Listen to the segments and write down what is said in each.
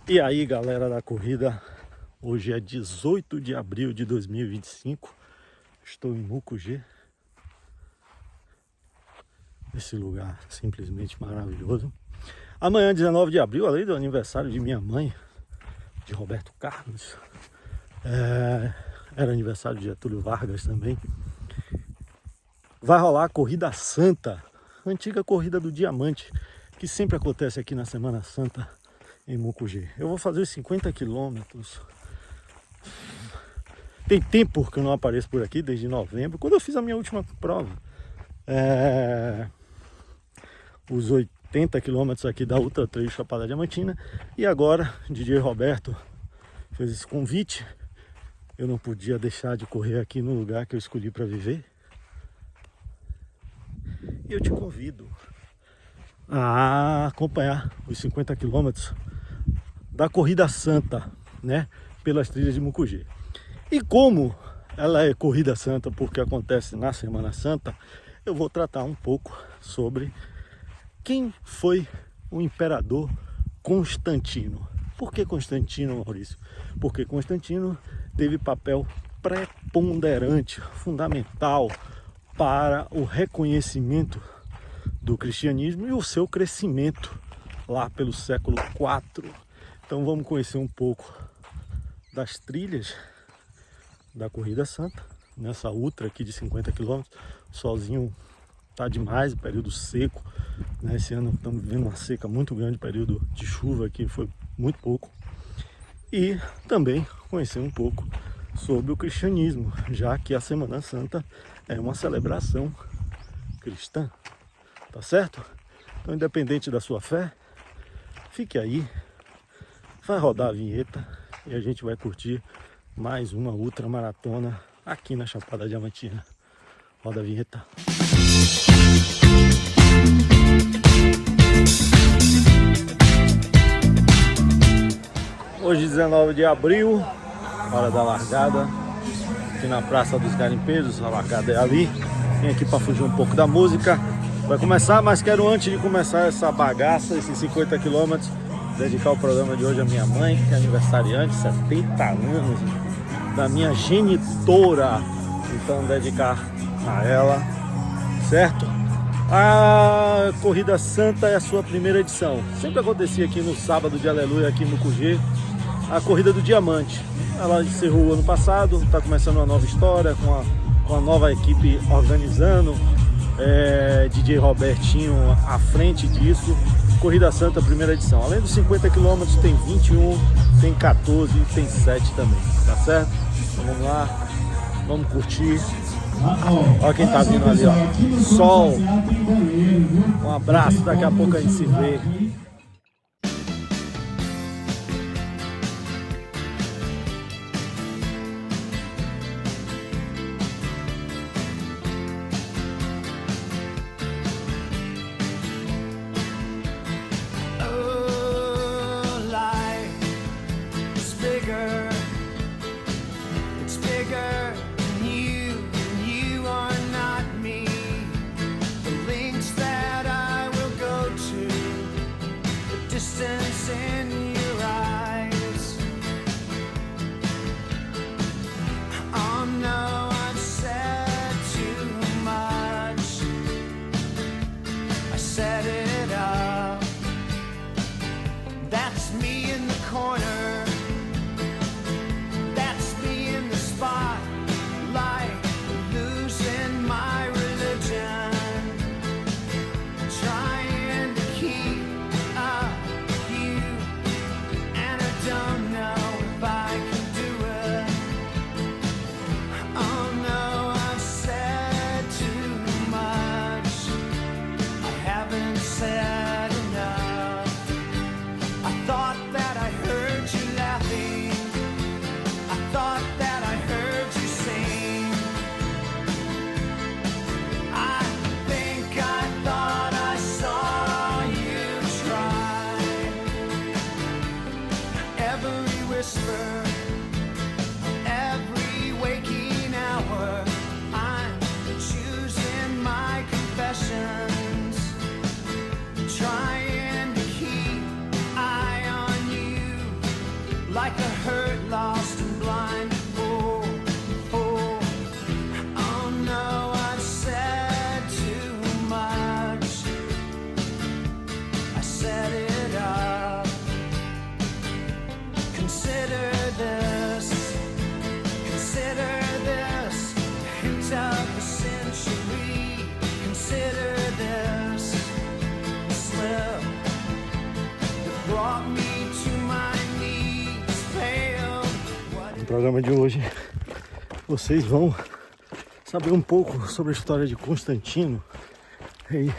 E aí, galera da corrida, hoje é 18 de abril de 2025, estou em Mucugê, esse lugar simplesmente maravilhoso. Amanhã, 19 de abril, além do aniversário de minha mãe, de Roberto Carlos, era aniversário de Getúlio Vargas também, vai rolar a Corrida Santa, a antiga Corrida do Diamante, que sempre acontece aqui na Semana Santa, em Mucugê. Eu vou fazer os 50 quilômetros. Tem tempo que eu não apareço por aqui, desde novembro, quando eu fiz a minha última prova. Os 80 quilômetros aqui da Ultra Trail Chapada Diamantina. E agora, DJ Roberto fez esse convite. Eu não podia deixar de correr aqui no lugar que eu escolhi para viver. E eu te convido a acompanhar os 50 quilômetros da Corrida Santa, né, pelas trilhas de Mucugê. E como ela é Corrida Santa porque acontece na Semana Santa, eu vou tratar um pouco sobre quem foi o imperador Constantino. Por que Constantino, Maurício? Porque Constantino teve papel preponderante, fundamental para o reconhecimento do cristianismo e o seu crescimento lá pelo século IV. Então vamos conhecer um pouco das trilhas da Corrida Santa, nessa ultra aqui de 50 km. O solzinho tá demais, período seco, né? Esse ano estamos vivendo uma seca muito grande, período de chuva aqui foi muito pouco. E também conhecer um pouco sobre o cristianismo, já que a Semana Santa é uma celebração cristã, tá certo? Então, independente da sua fé, fique aí, vai rodar a vinheta e a gente vai curtir mais uma ultramaratona aqui na Chapada Diamantina. Roda a vinheta. Hoje, 19 de abril, hora da largada, aqui na Praça dos Garimpeiros. A largada é ali. Vim aqui para fugir um pouco da música. Vai começar, mas quero, antes de começar essa bagaça, esses 50 quilômetros, dedicar o programa de hoje à minha mãe, que é aniversariante, 70 anos, da minha genitora. Então, dedicar a ela, certo? A Corrida Santa é a sua primeira edição. Sempre acontecia aqui no sábado de Aleluia, aqui no Mucugê, a Corrida do Diamante. Ela encerrou o ano passado, está começando uma nova história, com a nova equipe organizando, DJ Robertinho à frente disso. Corrida Santa, primeira edição. Além dos 50 km, tem 21, tem 14 e tem 7 também, tá certo? Então vamos lá, vamos curtir. Olha quem tá vindo ali, ó. Sol. Um abraço, daqui a pouco a gente se vê. Distance in your eyes. Oh no, I've said too much. I set it up. That's me in the corner. That's me in the spotlight, losing my religion, trying to keep up. Don't know if I can do it. Oh no, I've said too much. I haven't said enough. I thought that I heard you laughing. I thought that I heard you sing. I think I thought I saw you try. Every whisper, every waking hour, I'm choosing my confessions, trying to keep eye on you. like a hurt, lost and blind. Oh, oh, oh no, I've said too much. I set it up. Consider this, hint of the century. Consider this slip that brought me to my knees, pale. No programa de hoje, vocês vão saber um pouco sobre a história de Constantino, rei,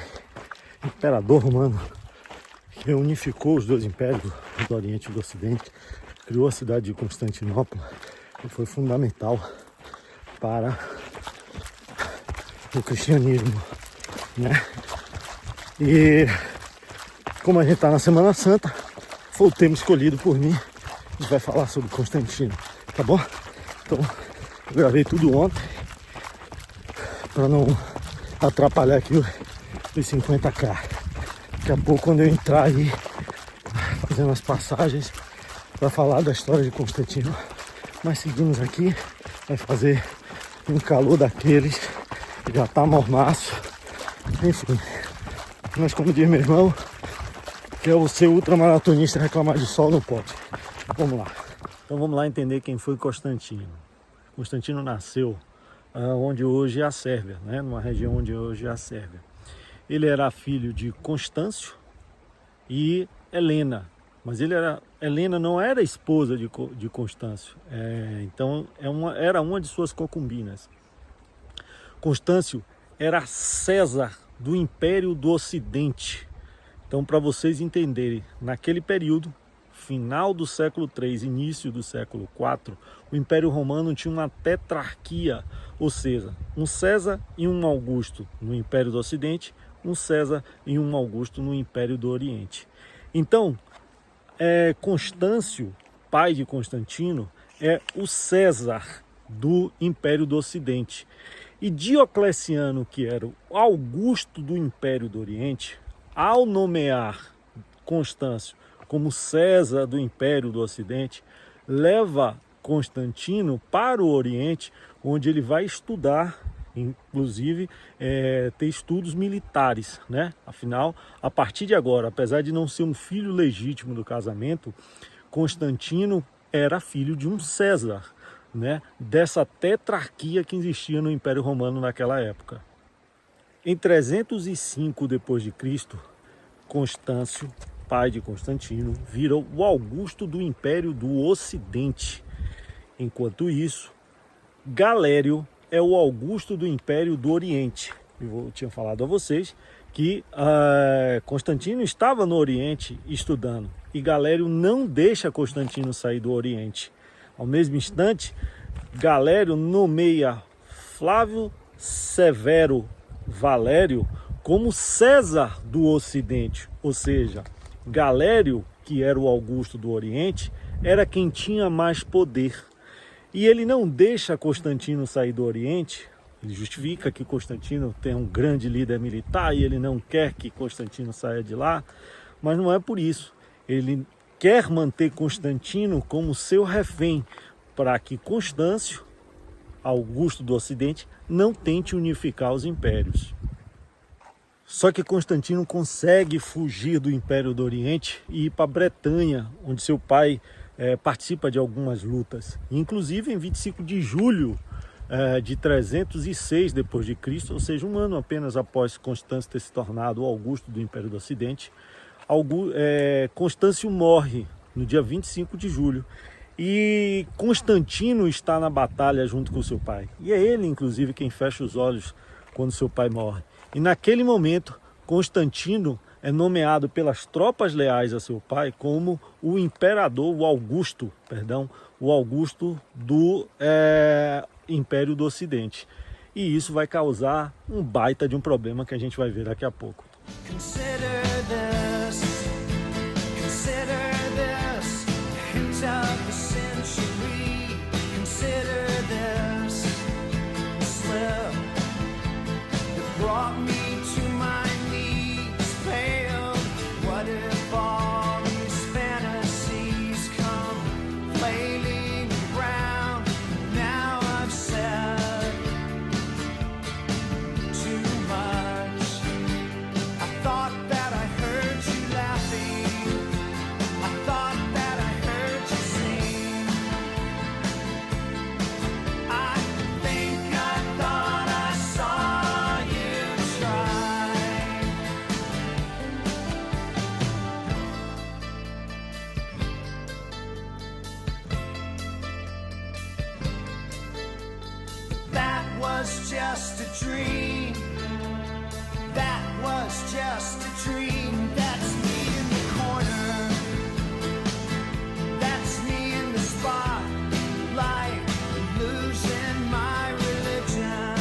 imperador romano, que unificou os dois impérios, do Oriente e do Ocidente, criou a cidade de Constantinopla e foi fundamental para o cristianismo, né? E como a gente está na Semana Santa, foi o tema escolhido por mim. A gente vai falar sobre Constantino, tá bom? Então, eu gravei tudo ontem para não atrapalhar aqui os 50k. Daqui a pouco, quando eu entrar aí fazendo as passagens para falar da história de Constantino, mas seguimos aqui, vai fazer um calor daqueles, já tá mormaço, enfim. Mas como diz meu irmão, que é o ser ultramaratonista reclamar de sol não pode. Vamos lá. Então vamos lá entender quem foi Constantino. Constantino nasceu onde hoje é a Sérvia, né? Numa região onde hoje é a Sérvia. Ele era filho de Constâncio e Helena, mas Helena não era esposa de Constâncio, então era uma de suas concubinas. Constâncio era César do Império do Ocidente. Então, para vocês entenderem, naquele período, final do século III, início do século IV, o Império Romano tinha uma tetrarquia, ou seja, um César e um Augusto no Império do Ocidente, um César e um Augusto no Império do Oriente. Então, Constâncio, pai de Constantino, é o César do Império do Ocidente. E Diocleciano, que era o Augusto do Império do Oriente, ao nomear Constâncio como César do Império do Ocidente, leva Constantino para o Oriente, onde ele vai estudar, inclusive ter estudos militares, né? Afinal, a partir de agora, apesar de não ser um filho legítimo do casamento, Constantino era filho de um César, né? Dessa tetrarquia que existia no Império Romano naquela época. Em 305 d.C., Constâncio, pai de Constantino, vira o Augusto do Império do Ocidente. Enquanto isso, Galério é o Augusto do Império do Oriente. Eu tinha falado a vocês que Constantino estava no Oriente estudando e Galério não deixa Constantino sair do Oriente. Ao mesmo instante, Galério nomeia Flávio Severo Valério como César do Ocidente, ou seja, Galério, que era o Augusto do Oriente, era quem tinha mais poder. E ele não deixa Constantino sair do Oriente, ele justifica que Constantino tem um grande líder militar e ele não quer que Constantino saia de lá, mas não é por isso. Ele quer manter Constantino como seu refém, para que Constâncio, Augusto do Ocidente, não tente unificar os impérios. Só que Constantino consegue fugir do Império do Oriente e ir para a Bretanha, onde seu pai participa de algumas lutas. Inclusive em 25 de julho de 306 d.C., ou seja, um ano apenas após Constâncio ter se tornado o Augusto do Império do Ocidente, Constâncio morre no dia 25 de julho. E Constantino está na batalha junto com seu pai. E é ele, inclusive, quem fecha os olhos quando seu pai morre. E naquele momento, Constantino é nomeado pelas tropas leais a seu pai como o imperador, o Augusto do Império do Ocidente. E isso vai causar um baita de um problema que a gente vai ver daqui a pouco. Consider this, hint of the century. Consider this slip that brought me to my knees, pale. What if all these fantasies come was just a dream. That was just a dream. That's me in the corner. That's me in the spotlight, losing my religion,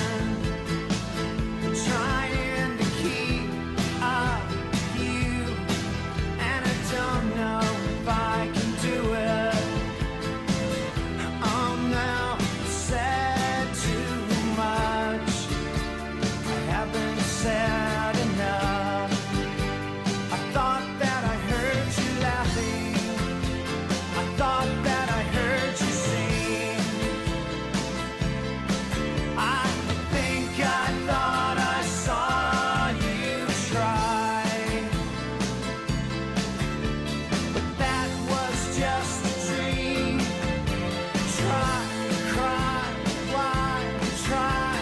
trying to keep up with you, and I don't know if I can do it. I'm now said too much. I haven't said enough. I thought that I heard you laughing. I thought that I heard you sing. I think I thought I saw you try, but that was just a dream. Try, cry, why try?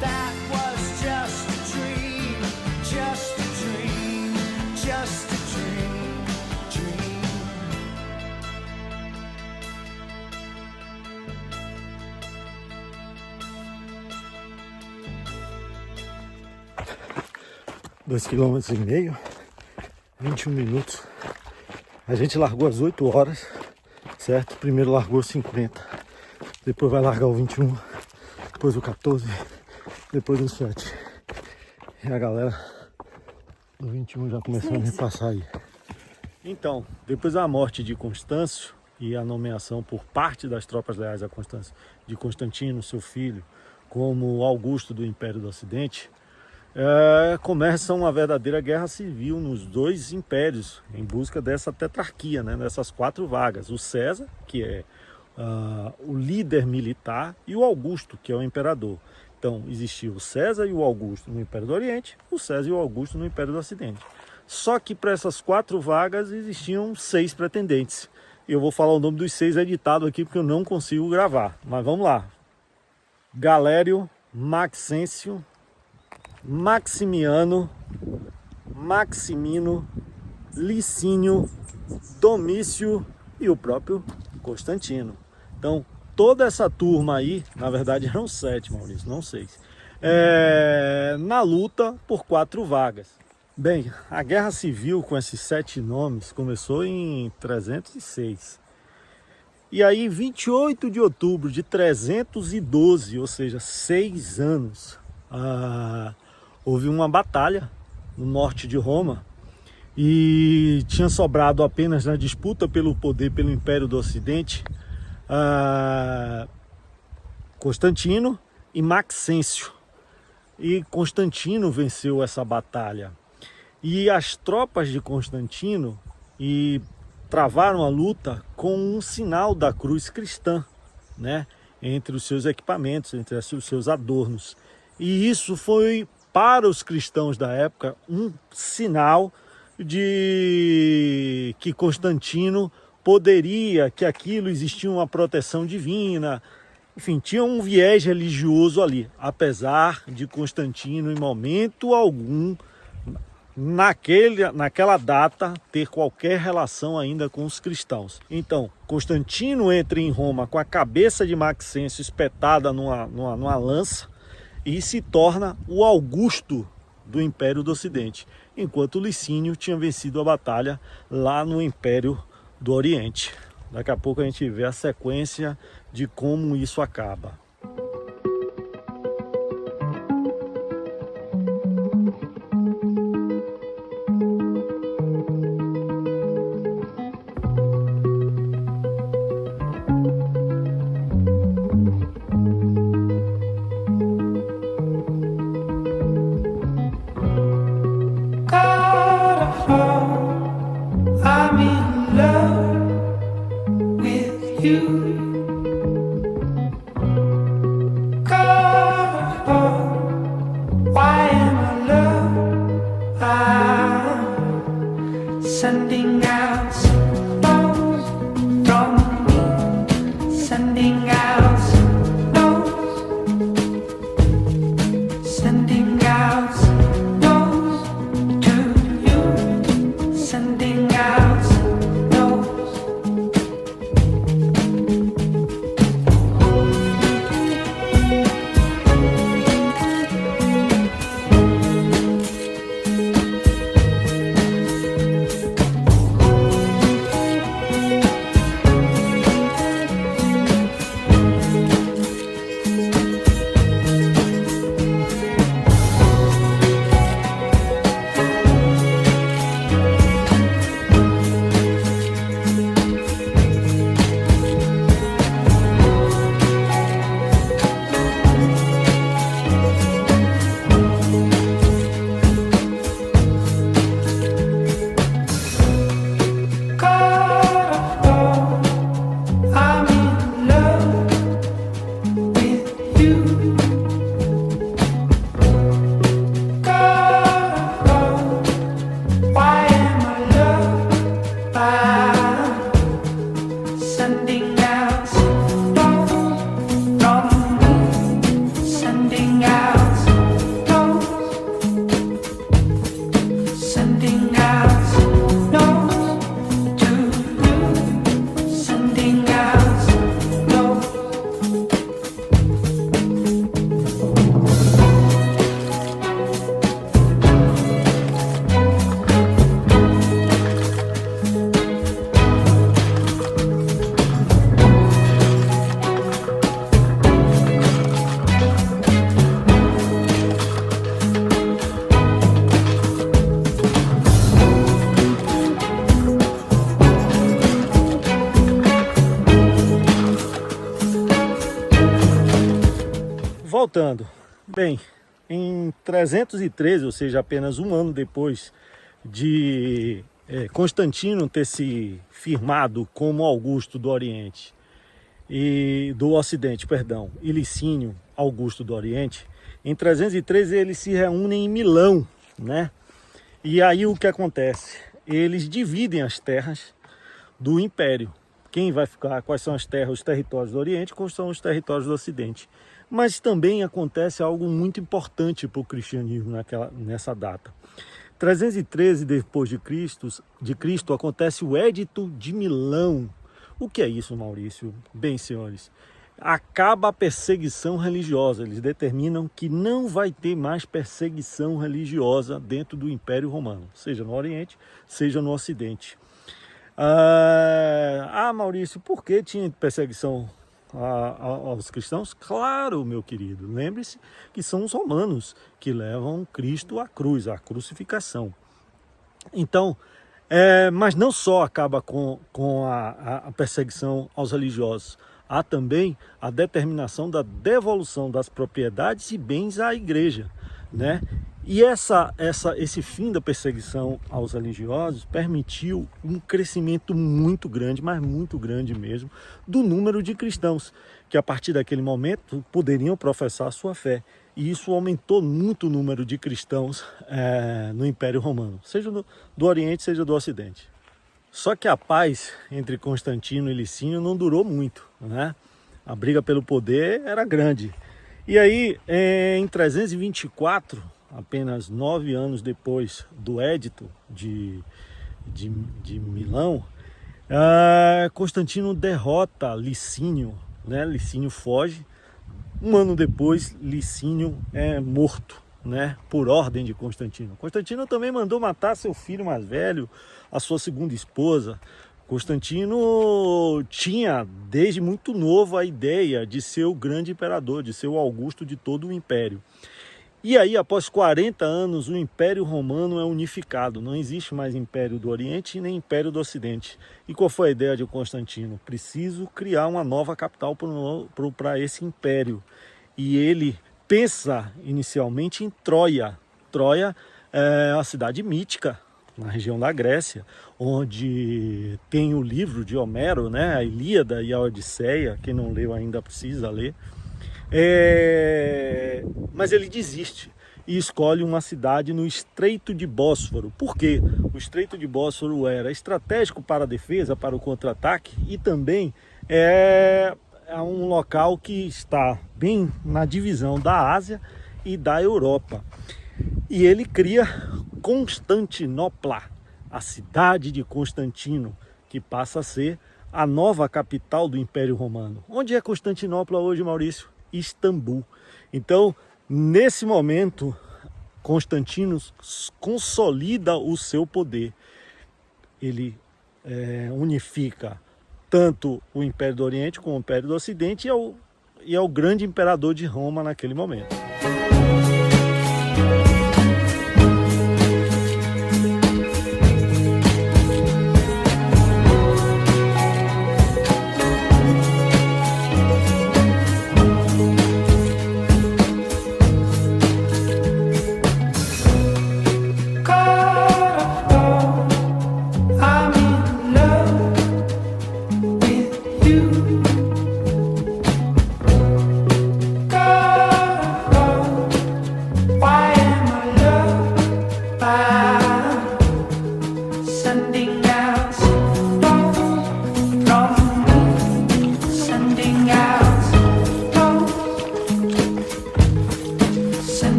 That was just a dream, just a dream, just a dream, dream. Dois quilômetros e meio, 21 minutos. A gente largou às 8 horas, certo? Primeiro largou 50, depois vai largar o 21, depois o 14, depois o 7. E a galera do 21 já começando a repassar aí. Então, depois da morte de Constâncio e a nomeação por parte das tropas leais a Constâncio de Constantino, seu filho, como Augusto do Império do Ocidente, começa uma verdadeira guerra civil nos dois impérios, em busca dessa tetrarquia, né, dessas 4 vagas. O César, que é o líder militar, e o Augusto, que é o imperador. Então, existia o César e o Augusto no Império do Oriente, o César e o Augusto no Império do Ocidente. Só que para essas 4 vagas existiam 6 pretendentes. Eu vou falar o nome dos 6 editado aqui, porque eu não consigo gravar. Mas vamos lá. Galério, Maxêncio, Maximiano, Maximino, Licínio, Domício e o próprio Constantino. Então, toda essa turma aí, na verdade eram 7, Maurício, não 6, na luta por 4 vagas. Bem, a guerra civil com esses 7 nomes começou em 306. E aí, 28 de outubro de 312, ou seja, 6 anos, houve uma batalha no norte de Roma e tinha sobrado apenas na disputa pelo poder pelo Império do Ocidente Constantino e Maxêncio. E Constantino venceu essa batalha. E as tropas de Constantino travaram a luta com um sinal da cruz cristã, né, entre os seus equipamentos, entre os seus adornos. E isso foi, para os cristãos da época, um sinal de que Constantino poderia, que aquilo existia uma proteção divina. Enfim, tinha um viés religioso ali, apesar de Constantino, em momento algum, naquela data, ter qualquer relação ainda com os cristãos. Então, Constantino entra em Roma com a cabeça de Maxêncio espetada numa lança e se torna o Augusto do Império do Ocidente, enquanto Licínio tinha vencido a batalha lá no Império do Oriente. Daqui a pouco a gente vê a sequência de como isso acaba. I'm in love with you. Why am I love? I'm sending out signals from me, sending out signals, sending out signals to you, sending out signals. sending out notes from me, sending out notes, sending out notes to you, sending out notes. Voltando, bem, em 313, ou seja, apenas um ano depois de Constantino ter se firmado como Augusto do Oriente e do Ocidente, perdão, e Licínio Augusto do Oriente, em 313 eles se reúnem em Milão, né? E aí o que acontece? Eles dividem as terras do Império. Quem vai ficar, quais são as terras, os territórios do Oriente, quais são os territórios do Ocidente. Mas também acontece algo muito importante para o cristianismo nessa data. 313 depois de Cristo acontece o Édito de Milão. O que é isso, Maurício? Bem, senhores, acaba a perseguição religiosa. Eles determinam que não vai ter mais perseguição religiosa dentro do Império Romano, seja no Oriente, seja no Ocidente. Maurício, por que tinha perseguição aos cristãos? Claro, meu querido, lembre-se que são os romanos que levam Cristo à cruz, à crucificação. Então, mas não só acaba com a perseguição aos religiosos, há também a determinação da devolução das propriedades e bens à igreja, né? E esse fim da perseguição aos religiosos permitiu um crescimento muito grande, mas muito grande mesmo, do número de cristãos, que a partir daquele momento poderiam professar a sua fé. E isso aumentou muito o número de cristãos no Império Romano, seja do Oriente, seja do Ocidente. Só que a paz entre Constantino e Licínio não durou muito, né? A briga pelo poder era grande. E aí, em 324, apenas 9 anos depois do Édito de Milão, Constantino derrota Licínio, né? Licínio foge. Um ano depois, Licínio é morto, né? Por ordem de Constantino. Constantino também mandou matar seu filho mais velho, a sua segunda esposa. Constantino tinha, desde muito novo, a ideia de ser o grande imperador, de ser o Augusto de todo o império. E aí, após 40 anos, o Império Romano é unificado. Não existe mais Império do Oriente nem Império do Ocidente. E qual foi a ideia de Constantino? Preciso criar uma nova capital para esse império. E ele pensa inicialmente em Troia. Troia é uma cidade mítica na região da Grécia, onde tem o livro de Homero, né? A Ilíada e a Odisseia. Quem não leu ainda precisa ler. Mas ele desiste e escolhe uma cidade no Estreito de Bósforo. Por quê? O Estreito de Bósforo era estratégico para a defesa, para o contra-ataque, e também é um local que está bem na divisão da Ásia e da Europa. E ele cria Constantinopla, a cidade de Constantino, que passa a ser a nova capital do Império Romano. Onde é Constantinopla hoje, Maurício? Istambul. Então, nesse momento, Constantino consolida o seu poder. Ele unifica tanto o Império do Oriente como o Império do Ocidente e é o grande imperador de Roma naquele momento. You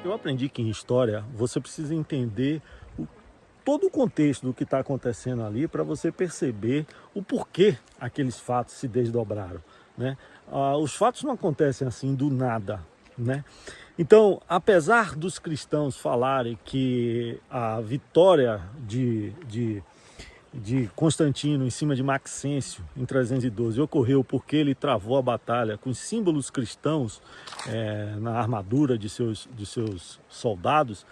Eu aprendi que em história você precisa entender todo o contexto do que está acontecendo ali para você perceber o porquê aqueles fatos se desdobraram, né? Os fatos não acontecem assim do nada, né? Então, apesar dos cristãos falarem que a vitória de Constantino em cima de Maxêncio em 312 ocorreu porque ele travou a batalha com símbolos cristãos na armadura de seus soldados,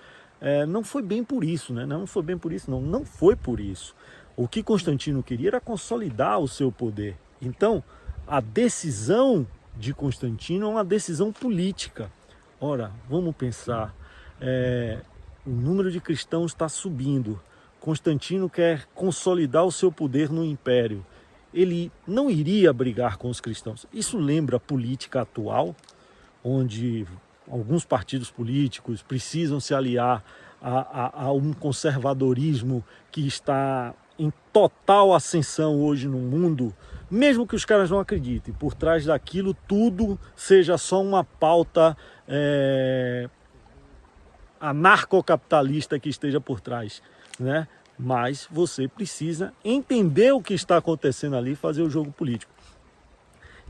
não foi bem por isso, né? Não foi bem por isso, não foi por isso. O que Constantino queria era consolidar o seu poder. Então, a decisão de Constantino é uma decisão política. Ora, vamos pensar, o número de cristãos está subindo. Constantino quer consolidar o seu poder no império. Ele não iria brigar com os cristãos. Isso lembra a política atual, onde alguns partidos políticos precisam se aliar a um conservadorismo que está em total ascensão hoje no mundo, mesmo que os caras não acreditem. Por trás daquilo tudo seja só uma pauta anarcocapitalista que esteja por trás, né? Mas você precisa entender o que está acontecendo ali e fazer o jogo político.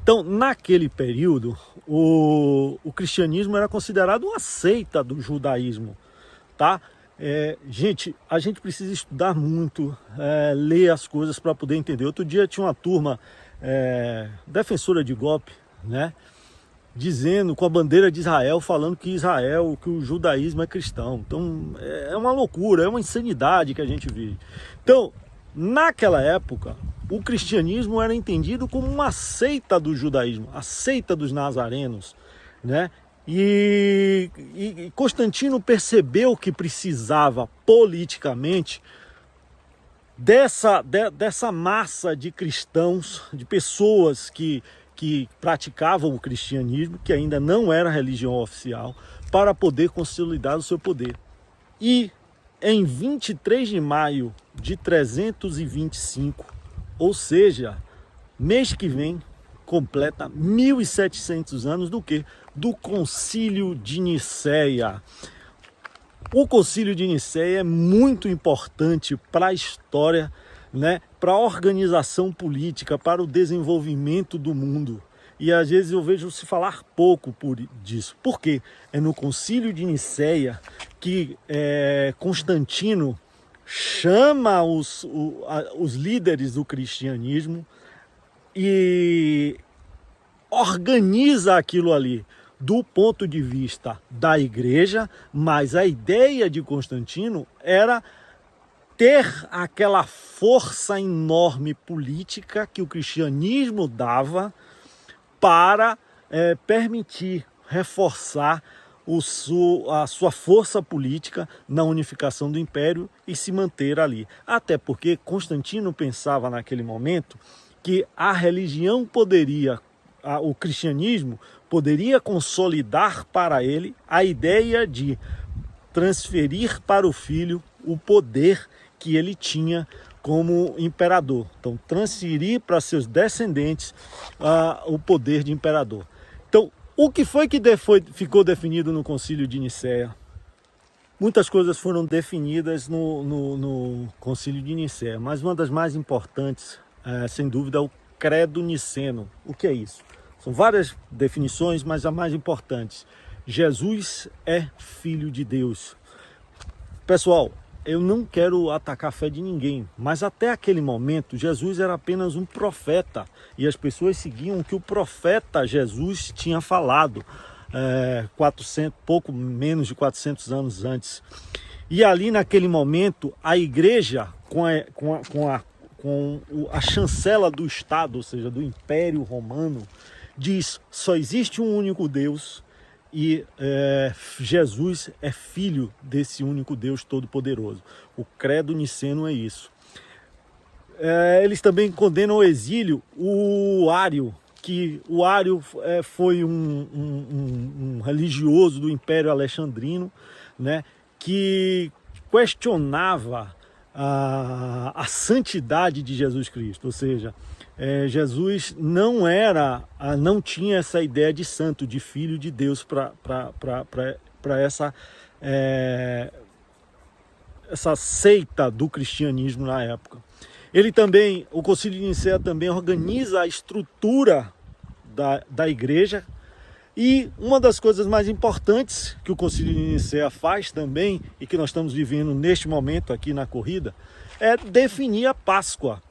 Então, naquele período, o cristianismo era considerado uma seita do judaísmo, tá? Gente, a gente precisa estudar muito, ler as coisas para poder entender. Outro dia tinha uma turma defensora de golpe, né? Dizendo, com a bandeira de Israel, falando que o judaísmo é cristão. Então, é uma loucura, é uma insanidade que a gente vive. Então, naquela época, o cristianismo era entendido como uma seita do judaísmo, a seita dos nazarenos, né? E Constantino percebeu que precisava politicamente dessa massa de cristãos, de pessoas que praticavam o cristianismo, que ainda não era religião oficial, para poder consolidar o seu poder. E em 23 de maio de 325, ou seja, mês que vem, completa 1700 anos do quê? Do Concílio de Nicéia. O Concílio de Nicéia é muito importante para a história, né? Para a organização política, para o desenvolvimento do mundo. E às vezes eu vejo se falar pouco disso. Por quê? É no Concílio de Nicéia que Constantino chama os líderes do cristianismo e organiza aquilo ali do ponto de vista da igreja, mas a ideia de Constantino era ter aquela força enorme política que o cristianismo dava para permitir reforçar a sua força política na unificação do império e se manter ali. Até porque Constantino pensava naquele momento que a religião o cristianismo poderia consolidar para ele a ideia de transferir para o filho o poder que ele tinha como imperador. Então, transferir para seus descendentes o poder de imperador. Então, o que foi que ficou definido no Concílio de Nicéia? Muitas coisas foram definidas no Concílio de Nicéia, mas uma das mais importantes, sem dúvida, é o Credo Niceno. O que é isso? São várias definições, mas a mais importante: Jesus é Filho de Deus. Pessoal, eu não quero atacar a fé de ninguém, mas até aquele momento Jesus era apenas um profeta e as pessoas seguiam o que o profeta Jesus tinha falado 400, pouco menos de 400 anos antes. E ali naquele momento a igreja com a chancela do Estado, ou seja, do Império Romano, diz: só existe um único Deus e Jesus é filho desse único Deus Todo-Poderoso. O Credo Niceno é isso. Eles também condenam ao exílio o Ário, que o Ário foi um religioso do Império Alexandrino, né, que questionava a santidade de Jesus Cristo, ou seja, Jesus não tinha essa ideia de santo, de filho de Deus para para essa seita do cristianismo na época. O Concílio de Nicéia também organiza a estrutura da igreja, e uma das coisas mais importantes que o Concílio de Nicéia faz também, e que nós estamos vivendo neste momento aqui na corrida, é definir a Páscoa.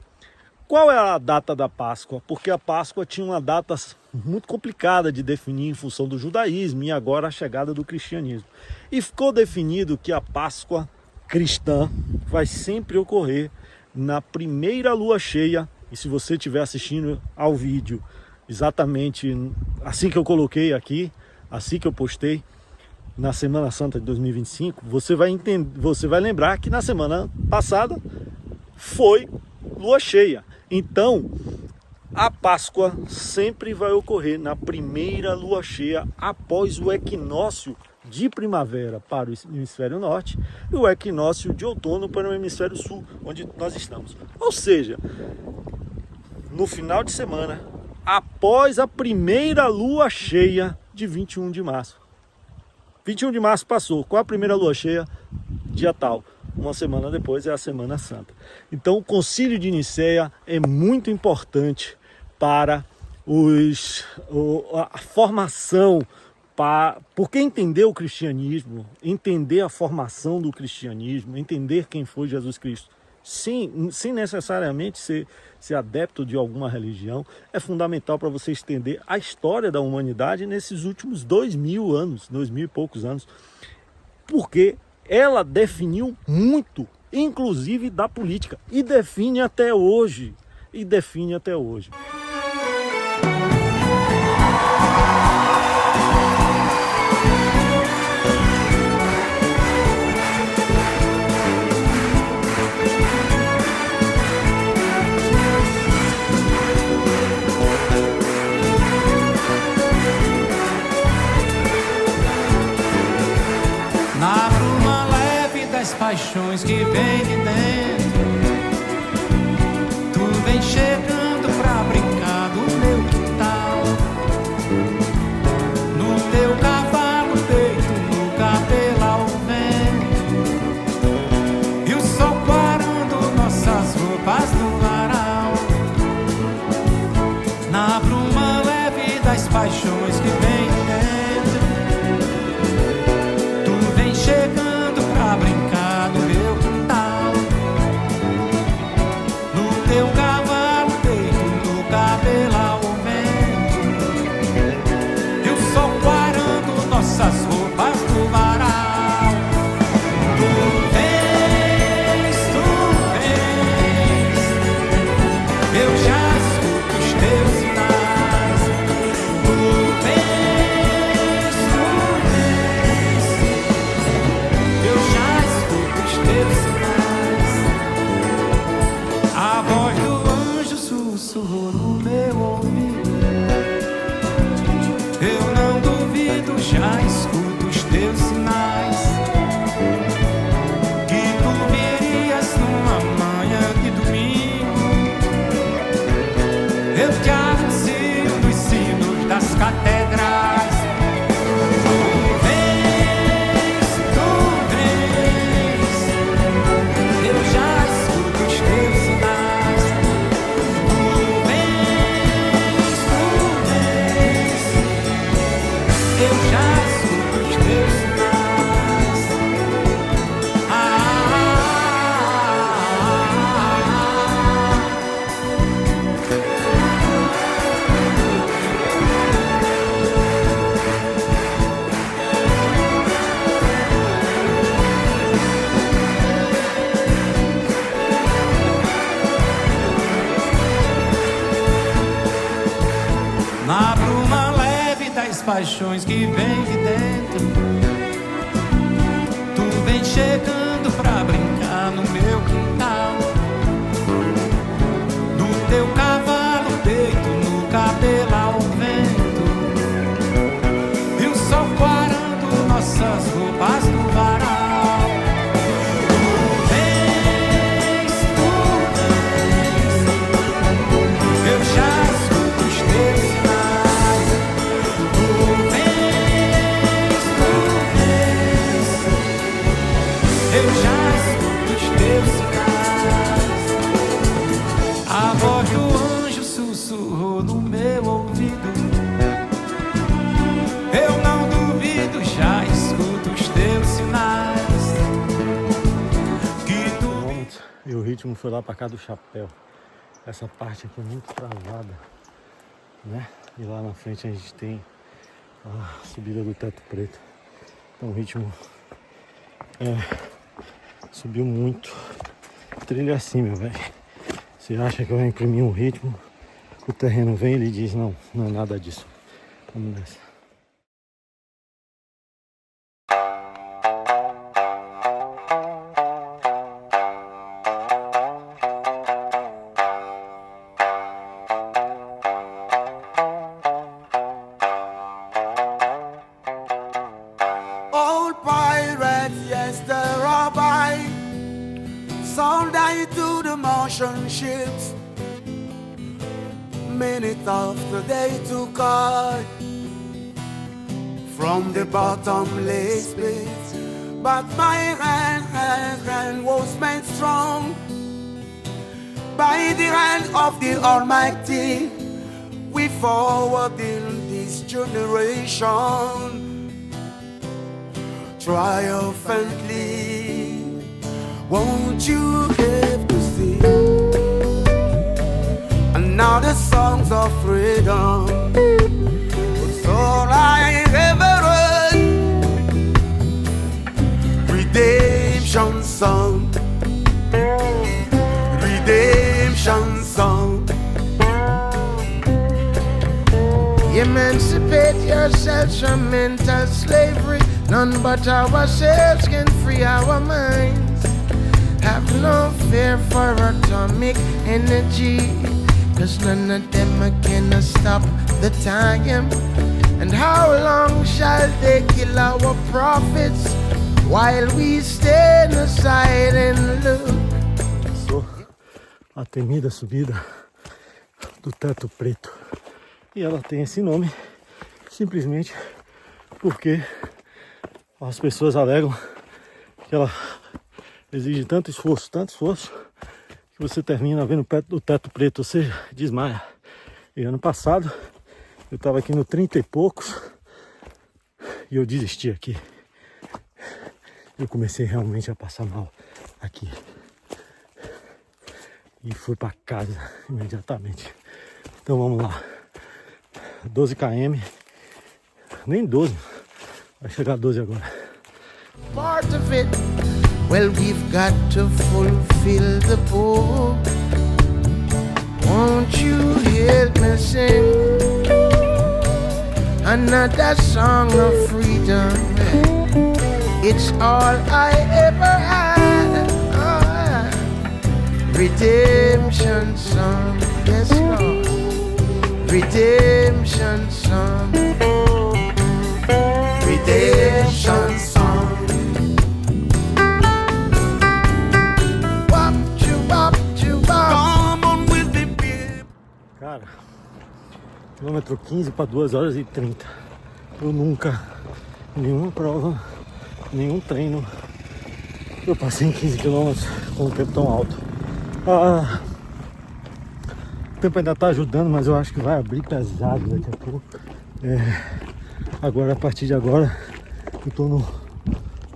Qual é a data da Páscoa? Porque a Páscoa tinha uma data muito complicada de definir em função do judaísmo e agora a chegada do cristianismo. E ficou definido que a Páscoa cristã vai sempre ocorrer na primeira lua cheia. E se você estiver assistindo ao vídeo exatamente assim que eu coloquei aqui, assim que eu postei, na Semana Santa de 2025, você vai lembrar que na semana passada foi lua cheia. Então, a Páscoa sempre vai ocorrer na primeira lua cheia após o equinócio de primavera para o hemisfério norte e o equinócio de outono para o hemisfério sul, onde nós estamos. Ou seja, no final de semana, após a primeira lua cheia de 21 de março. 21 de março passou. Qual a primeira lua cheia? Dia tal. Uma semana depois é a Semana Santa. Então o Concílio de Nicéia é muito importante para a formação, porque entender o cristianismo, entender a formação do cristianismo, entender quem foi Jesus Cristo, sem necessariamente ser adepto de alguma religião, é fundamental para você entender a história da humanidade nesses últimos 2000 anos, 2000 e poucos anos, porque ela definiu muito, inclusive da política, e define até hoje. Na bruma leve das paixões que vem de dentro, tu vem chegando pra brincar do meu quintal. No teu cavalo deito, no cabelo ao vento, e o sol quarando nossas roupas no varal. Na bruma leve das paixões que vem de dentro, chegando pra brincar no meu quintal. No teu cavalo deito, no cabelo ao vento, e o sol quarando nossas roupas no varal. Tu vens, eu já escuto os teus sinais. Tu vens, eu já escuto os teus sinais. A voz do anjo sussurrou no meu ouvido. Eu não duvido, já escuto os teus sinais. Que tu virias numa manhã de domingo. Eu te anuncio nos sinos das catedrais. Na bruma leve das paixões que vem de dentro, tu vem chegando pra brincar no meu quintal. No teu cavalo deito, no cabelo ao vento, e o sol quarando nossas roupas no varal. Eu já escuto os teus sinais. Tu vens, sussurrou no meu ouvido. Eu não duvido, já escuto os teus sinais. E o ritmo foi lá pra cá do chapéu. Essa parte aqui é muito travada, né? E lá na frente a gente tem a subida do Teto Preto. Então o ritmo subiu muito. Trilha acima, velho. Você acha que eu vou imprimir um ritmo? O terreno vem e ele diz, não, não é nada disso. Vamos nessa. Old pirates, yes, the rabbi sold I to the Martian ships. Minute after they took I from the bottomless pit. But my hand was made strong by the hand of the Almighty. We forward in this generation triumphantly. Won't you live to see another songs of freedom? It's all I ever heard. Redemption song, redemption song. Emancipate yourselves from mental slavery. None but ourselves can free our minds. Have no fear for atomic energy, 'cause none of them can stop the time. And how long shall they kill our prophets while we stand aside and look? Começou a temida subida do Teto Preto. E ela tem esse nome simplesmente porque as pessoas alegam que ela exige tanto esforço, que você termina vendo o teto preto, você desmaia. E ano passado eu tava aqui no 30 e poucos e eu desisti aqui. Eu comecei realmente a passar mal aqui. E fui pra casa imediatamente. Então vamos lá. 12 km. Nem 12. Vai chegar a 12 agora. Part of it, well, we've got to fulfill the book. Won't you help me sing another song of freedom? It's all I ever had. Redemption song, yes Lord. Redemption song. Redemption song. Come on with me, baby. Cara, quilômetro 15 para 2 horas e 30. Eu nunca, nenhuma prova, nenhum treino, eu passei em 15 quilômetros com um tempo tão alto. O tempo ainda tá ajudando, mas eu acho que vai abrir pesado daqui a pouco. Agora, a partir de agora, eu tô no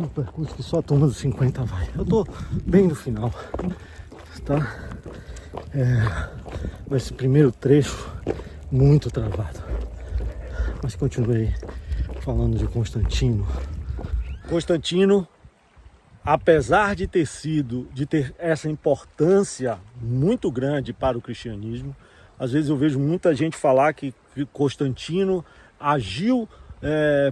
percurso que só a turma dos 50 vai. Eu tô bem no final, tá? Esse primeiro trecho muito travado, mas continuei falando de Constantino. Constantino, apesar de ter essa importância muito grande para o cristianismo, às vezes eu vejo muita gente falar que Constantino agiu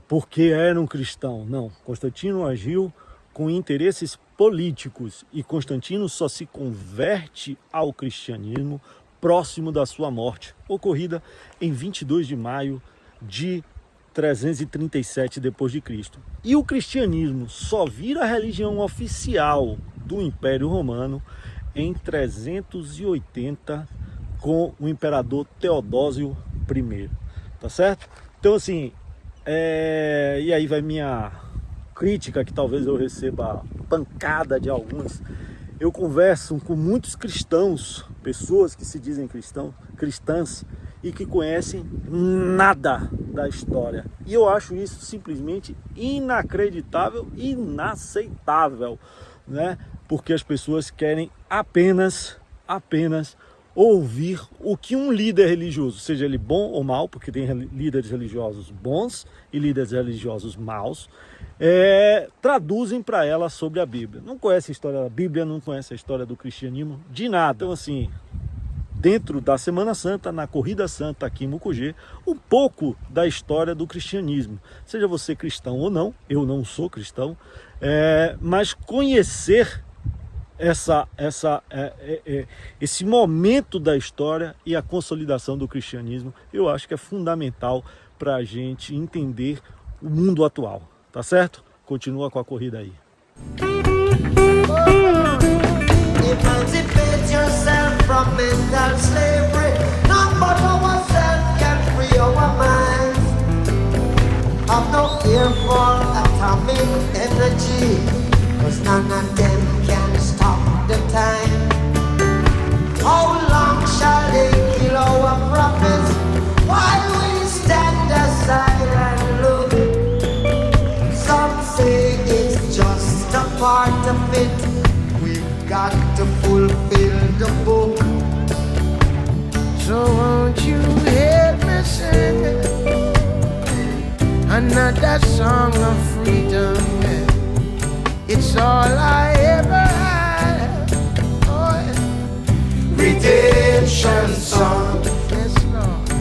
porque era um cristão. Não, Constantino agiu com interesses políticos e Constantino só se converte ao cristianismo próximo da sua morte, ocorrida em 22 de maio de 337 d.C. E o cristianismo só vira a religião oficial do Império Romano em 380 com o imperador Teodósio I, tá certo? Então assim, e aí vai minha crítica, que talvez eu receba pancada de alguns, eu converso com muitos cristãos, pessoas que se dizem cristãs e que conhecem nada da história. E eu acho isso simplesmente inacreditável, inaceitável, né? Porque as pessoas querem apenas ouvir o que um líder religioso, seja ele bom ou mau, porque tem líderes religiosos bons e líderes religiosos maus, traduzem para ela sobre a Bíblia. Não conhece a história da Bíblia, não conhece a história do cristianismo, de nada. Então, assim, dentro da Semana Santa, na Corrida Santa aqui em Mucugê, um pouco da história do cristianismo. Seja você cristão ou não, eu não sou cristão, mas conhecer esse momento da história e a consolidação do cristianismo, eu acho que é fundamental para a gente entender o mundo atual, tá certo? Continua com a corrida aí. Emancipate yourself from mental slavery. None but ourselves can free our minds. Have no fear for atomic energy, 'cause none of them can stop the time. How long shall they kill our prophets while we stand aside and look? Some say it's just a part of it. We've got to fulfill the book. So won't you help me sing another song of freedom? It's all I ever had. Oh, yeah. Redemption song, Yes, Lord.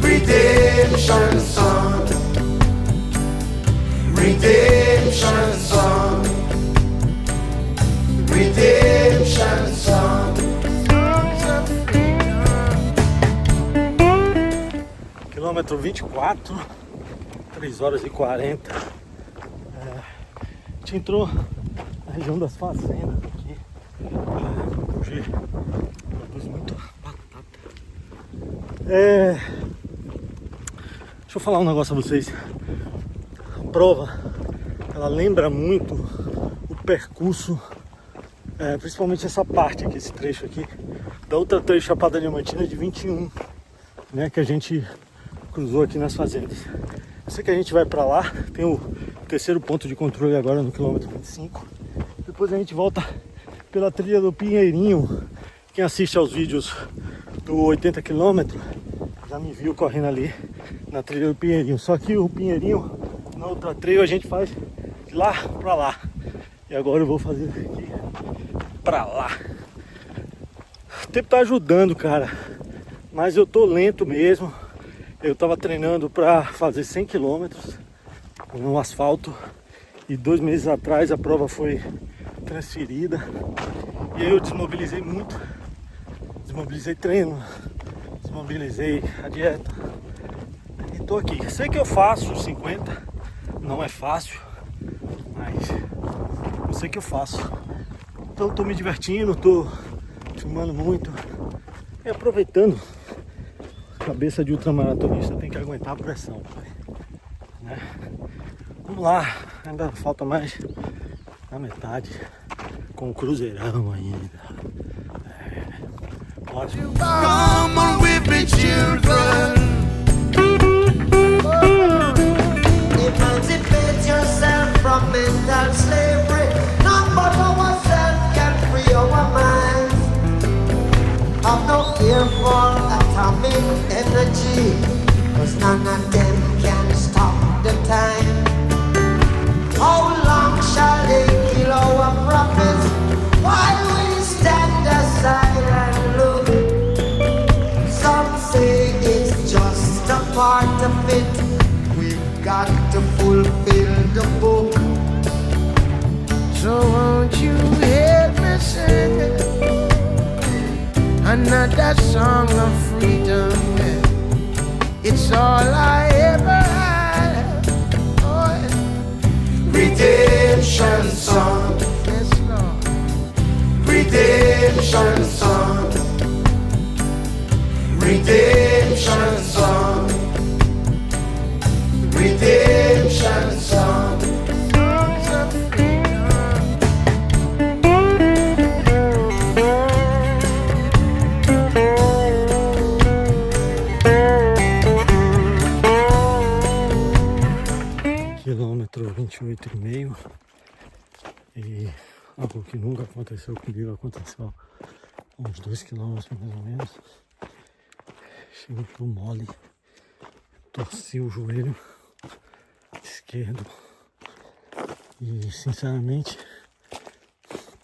redemption song, redemption song, redemption song. Songs of freedom. Quilômetro 24, 3 horas e 40. A gente entrou na região das fazendas aqui. Mucugê produz muito batata. Deixa eu falar um negócio a vocês. A prova, ela lembra muito o percurso, principalmente essa parte aqui, esse trecho aqui, da outra trecho Chapada Diamantina de 21, né, que a gente cruzou aqui nas fazendas. Eu sei que a gente vai pra lá, tem o terceiro ponto de controle agora no quilômetro 25. Depois a gente volta pela trilha do Pinheirinho. Quem assiste aos vídeos do 80 km já me viu correndo ali na trilha do Pinheirinho. Só que o Pinheirinho, na outra trilha, a gente faz de lá pra lá. E agora eu vou fazer aqui pra lá. O tempo tá ajudando, cara, mas eu tô lento mesmo. Eu tava treinando para fazer 100 km no asfalto e 2 meses atrás a prova foi transferida e aí eu desmobilizei muito, desmobilizei treino, desmobilizei a dieta e tô aqui. Sei que eu faço 50, não é fácil, mas eu sei que eu faço. Então tô me divertindo, tô filmando muito e aproveitando. Cabeça de ultramaratonista tem que aguentar a pressão, né? Vamos lá, ainda falta mais da metade com o cruzeirão ainda. Ótimo. Come on with me, children. Emancipate yourself from mental slavery. None but ourselves can free our minds. Have no fear for atomic energy, 'cause none of them can stop the time. How long shall they kill our prophets while we stand aside and look? Some say it's just a part of it. We've got to fulfill the book. So won't you help me sing another song of freedom? It's all I ever had. Oh, yeah. Redemption song, Yes, Lord. redemption song, redemption song, redemption song. Songs of freedom. quilômetro 28,5 e algo que nunca aconteceu comigo, aconteceu uns 2 quilômetros mais ou menos. Cheguei pro mole, torci o joelho esquerdo e sinceramente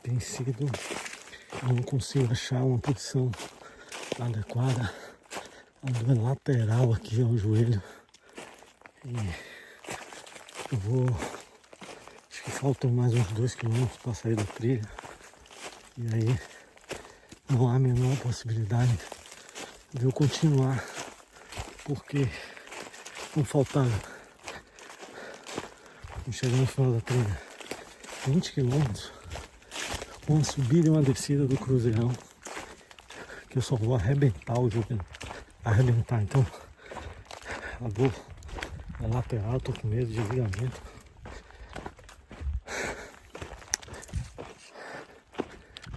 tem sido, eu não consigo achar uma posição adequada, a dor lateral aqui ao joelho e eu vou, acho que faltam mais uns 2 quilômetros para sair da trilha e aí não há a menor possibilidade de eu continuar, porque não faltava, vamos chegar no final da trilha, 20 quilômetros, uma subida e uma descida do cruzeirão, que eu só vou arrebentar o jogo, arrebentar, então a dor é lateral, tô com medo de ligamento.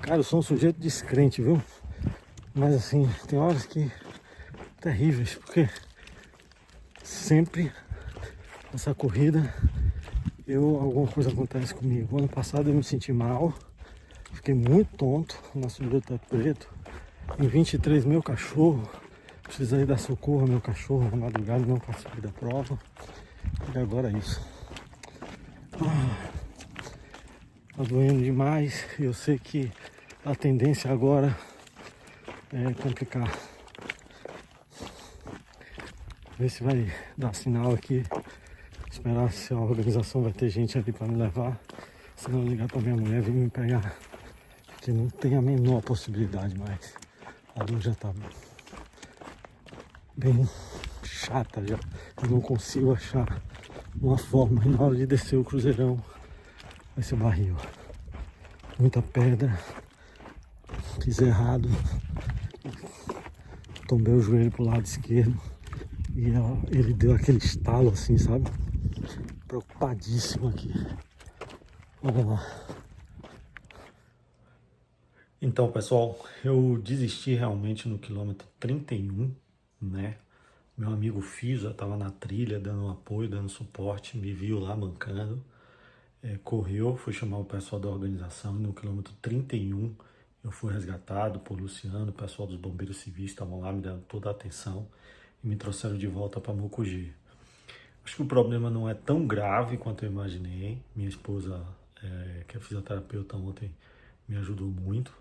Cara, eu sou um sujeito descrente, viu? Mas assim, tem horas que terríveis, porque sempre essa corrida alguma coisa acontece comigo. Ano passado eu me senti mal, fiquei muito tonto na subida do Teto Preto. Em 23 meu cachorro, precisei dar socorro ao meu cachorro na madrugada, não participei da prova. E agora é isso. Tá doendo demais, eu sei que a tendência agora é complicar. Ver se vai dar sinal aqui. Esperar se a organização vai ter gente ali para me levar. Se não, ligar para minha mulher vir me pegar. Porque não tem a menor possibilidade mais. A dor já tá bem chata já. Eu não consigo achar uma forma. E na hora de descer o cruzeirão vai ser barril. Muita pedra. Fiz errado. Tombei o joelho pro lado esquerdo. E ele deu aquele estalo assim, sabe? Preocupadíssimo aqui. Vamos lá. Então, pessoal, eu desisti realmente no quilômetro 31, né? Meu amigo Fio já estava na trilha, dando apoio, dando suporte, me viu lá mancando. Correu, foi chamar o pessoal da organização e no quilômetro 31 eu fui resgatado por Luciano, o pessoal dos bombeiros civis estavam lá me dando toda a atenção e me trouxeram de volta para Mucugê. Acho que o problema não é tão grave quanto eu imaginei. Minha esposa, que é fisioterapeuta ontem, me ajudou muito.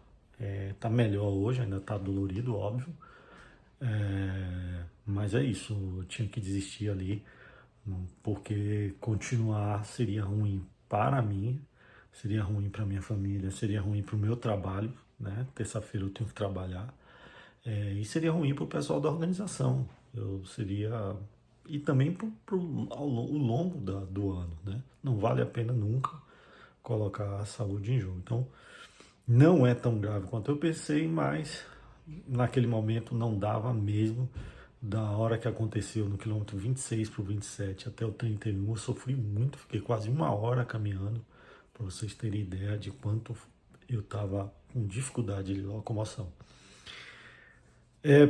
Tá melhor hoje, ainda tá dolorido, óbvio. Mas é isso, eu tinha que desistir ali, porque continuar seria ruim para mim, seria ruim para minha família, seria ruim para o meu trabalho, né? Terça-feira eu tenho que trabalhar. E seria ruim para o pessoal da organização. E também ao longo do ano, né? Não vale a pena nunca colocar a saúde em jogo. Então, não é tão grave quanto eu pensei, mas naquele momento não dava mesmo. Da hora que aconteceu no quilômetro 26 para o 27 até o 31, eu sofri muito, fiquei quase 1 hora caminhando, para vocês terem ideia de quanto eu estava com dificuldade de locomoção.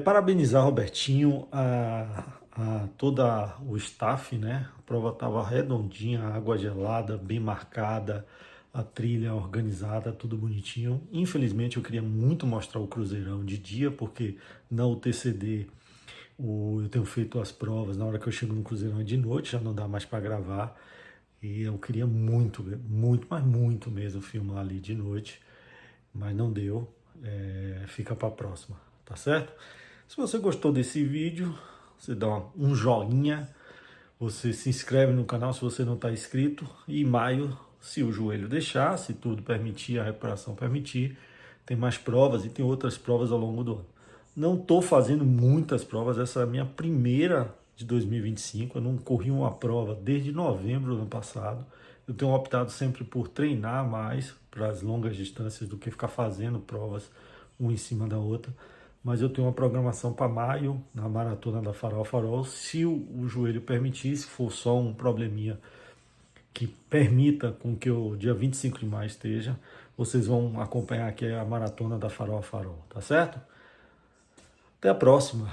Parabenizar Robertinho, a todo o staff, né? A prova estava redondinha, água gelada, bem marcada, a trilha organizada, tudo bonitinho. Infelizmente eu queria muito mostrar o cruzeirão de dia, porque na UTCD eu tenho feito as provas, na hora que eu chego no cruzeirão é de noite, já não dá mais para gravar. E eu queria muito, mas muito mesmo filmar ali de noite, mas não deu. Fica para a próxima, tá certo? Se você gostou desse vídeo, você dá um joinha, você se inscreve no canal se você não está inscrito. E em maio, se o joelho deixar, se tudo permitir, a recuperação permitir, tem mais provas e tem outras provas ao longo do ano. Não estou fazendo muitas provas, essa é a minha primeira de 2025, eu não corri uma prova desde novembro do ano passado. Eu tenho optado sempre por treinar mais para as longas distâncias do que ficar fazendo provas uma em cima da outra. Mas eu tenho uma programação para maio, na Maratona da Farol Farol, se o joelho permitir, se for só um probleminha que permita com que o dia 25 de maio esteja, vocês vão acompanhar aqui a Maratona da Farol Farol, tá certo? Até a próxima!